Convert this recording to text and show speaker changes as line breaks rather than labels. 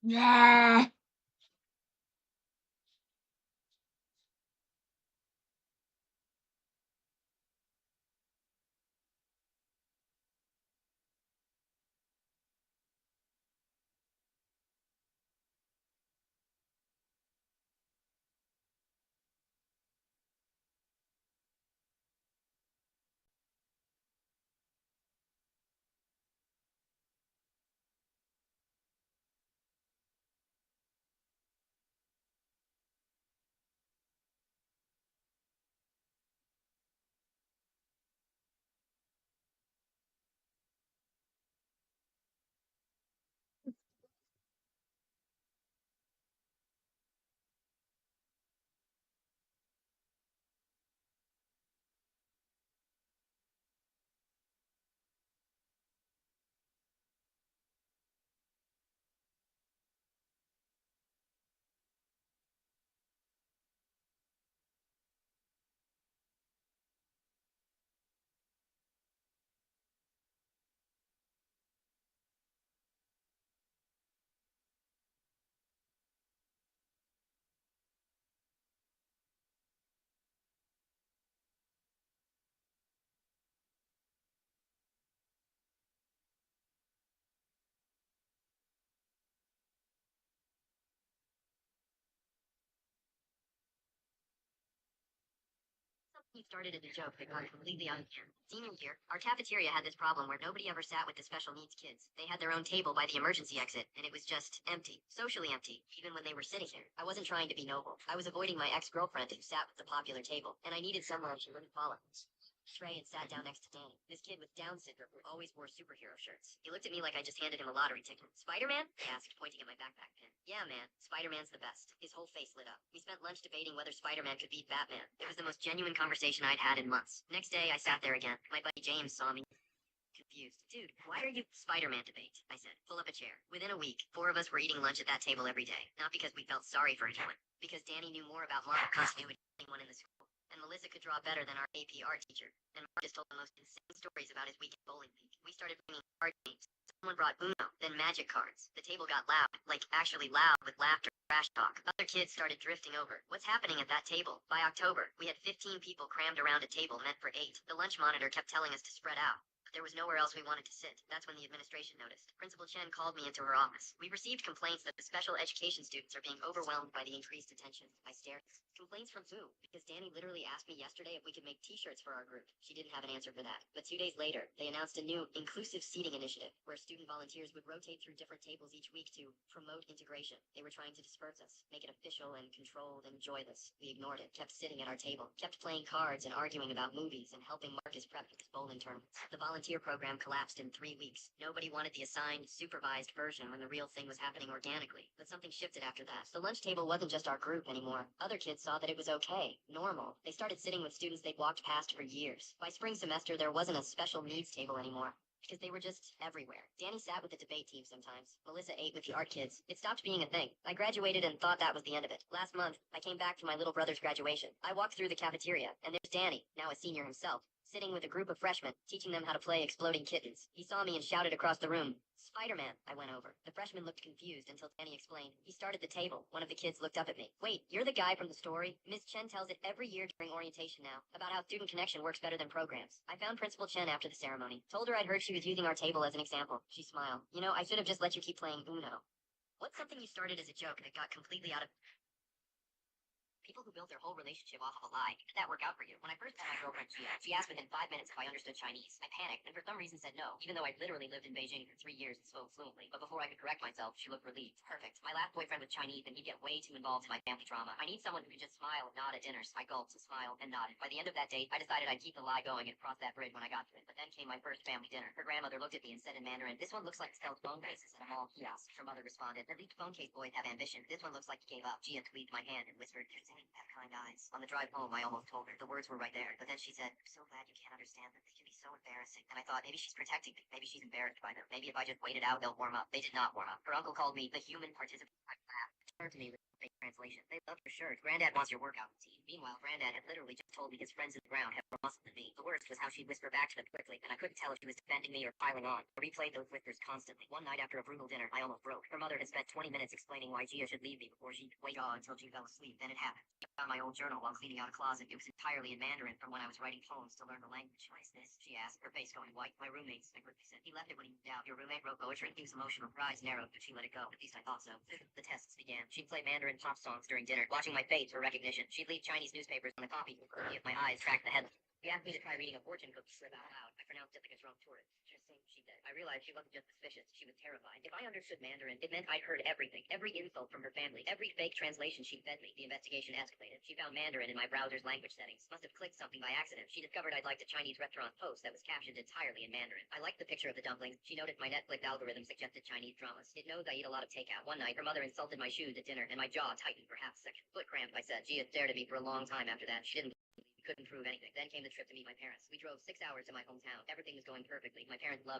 Yeah.
He started as a joke that got completely out of hand. Senior year, our cafeteria had this problem where nobody ever sat with the special needs kids. They had their own table by the emergency exit, and it was just empty, socially empty, even when they were sitting there. I wasn't trying to be noble. I was avoiding my ex-girlfriend who sat with the popular table, and I needed someone she wouldn't follow. Trey and sat down next to Danny. This kid with Down syndrome who always wore superhero shirts. He looked at me like I just handed him a lottery ticket. Spider-Man? He asked, pointing at my backpack pin. Yeah, man. Spider-Man's the best. His whole face lit up. We spent lunch debating whether Spider-Man could beat Batman. It was the most genuine conversation I'd had in months. Next day, I sat there again. My buddy James saw me confused. Dude, why are you Spider-Man debate? I said. Pull up a chair. Within a week, 4 of us were eating lunch at that table every day. Not because we felt sorry for anyone. Because Danny knew more about Marvel continuity than anyone in the school. And Melissa could draw better than our AP art teacher. And Mark just told the most insane stories about his weekend bowling league. We started bringing card games. Someone brought Uno, then magic cards. The table got loud, like actually loud with laughter. Trash talk. Other kids started drifting over. What's happening at that table? By October, we had 15 people crammed around a table meant for 8. The lunch monitor kept telling us to spread out. But there was nowhere else we wanted to sit. That's when the administration noticed. Principal Chen called me into her office. We received complaints that the special education students are being overwhelmed by the increased attention. I stared. Complaints from who? Because Danny literally asked me yesterday if we could make t-shirts for our group. She didn't have an answer for that. But 2 days later, they announced a new inclusive seating initiative where student volunteers would rotate through different tables each week to promote integration. They were trying to disperse us, make it official and controlled and joyless. We ignored it, kept sitting at our table, kept playing cards and arguing about movies and helping Marcus prep for his bowling tournaments. The volunteer program collapsed in 3 weeks. Nobody wanted the assigned, supervised version when the real thing was happening organically. But something shifted after that. The lunch table wasn't just our group anymore. Other kids saw that it was okay, normal. They started sitting with students they'd walked past for years. By spring semester, there wasn't a special needs table anymore because they were just everywhere. Danny sat with the debate team sometimes. Melissa ate with the art kids. It stopped being a thing. I graduated and thought that was the end of it. Last month, I came back from my little brother's graduation. I walked through the cafeteria, and there's Danny, now a senior himself, sitting with a group of freshmen, teaching them how to play exploding kittens. He saw me and shouted across the room, Spider-Man, I went over. The freshman looked confused until Danny explained. He started the table. One of the kids looked up at me. Wait, you're the guy from the story? Miss Chen tells it every year during orientation now, about how student connection works better than programs. I found Principal Chen after the ceremony. Told her I'd heard she was using our table as an example. She smiled. You know, I should have just let you keep playing Uno. What's something you started as a joke that got completely out of people who build their whole relationship off of a lie? Did that work out for you? When I first met my girlfriend Gia, she asked within 5 minutes if I understood Chinese. I panicked and for some reason said no, even though I'd literally lived in Beijing for 3 years and spoke fluently. But before I could correct myself, she looked relieved. Perfect. My last boyfriend was Chinese and he'd get way too involved in my family drama. I need someone who could just smile and nod at dinners. I gulped, smiled, and nodded. By the end of that date, I decided I'd keep the lie going and cross that bridge when I got to it. But then came my first family dinner. Her grandmother looked at me and said in Mandarin, "This one looks like it sells phone cases in a mall kiosk." Her mother responded, "At least phone case boys have ambition. This one looks like he gave up." Gia tweaked my hand and whispered, "You're saying that kind eyes." On the drive home, I almost told her. The words were right there. But then she said, "I'm so glad you can't understand them. They can be so embarrassing." And I thought, maybe she's protecting me. Maybe she's embarrassed by them. Maybe if I just waited out, they'll warm up. They did not warm up. Her uncle called me the human participant. I laughed. Turned to me with a fake translation. "They love your shirt. Granddad wants your workout routine." Meanwhile, Granddad had literally just told me his friends in the ground have more muscle than me. The worst was how she'd whisper back to them quickly, and I couldn't tell if she was defending me or piling on. I replayed those whispers constantly. One night after a brutal dinner, I almost broke. Her mother had spent 20 minutes explaining why Gia should leave me before she'd wait on until she fell asleep. Then it happened. I found my old journal while cleaning out a closet. It was entirely in Mandarin from when I was writing poems to learn the language. What is this? She asked, her face going white. My roommate's, I quickly said. He left it when he moved out. Your roommate wrote poetry? He was emotional. Her eyes narrowed, but she let it go. At least I thought so. The tests began. She'd play Mandarin pop songs during dinner, watching my face for recognition. She'd leave Chinese newspapers on the coffee table if my eyes tracked the headline. She asked me to try reading a fortune cookie slip out loud. I pronounced it like a drunk tourist. Interesting, she said. I realized she wasn't just suspicious. She was terrified. If I understood Mandarin, it meant I'd heard everything. Every insult from her family. Every fake translation she fed me. The investigation escalated. She found Mandarin in my browser's language settings. Must have clicked something by accident. She discovered I'd liked a Chinese restaurant post that was captioned entirely in Mandarin. I liked the picture of the dumplings. She noticed my Netflix algorithm suggested Chinese dramas. It knows I eat a lot of takeout. One night, her mother insulted my shoes at dinner, and my jaw tightened for half a second. Foot cramp, I said. She had stared at me for a long time after that. She didn't couldn't prove anything. Then came the trip to meet my parents. We drove 6 hours to my hometown. Everything was going perfectly. My parents loved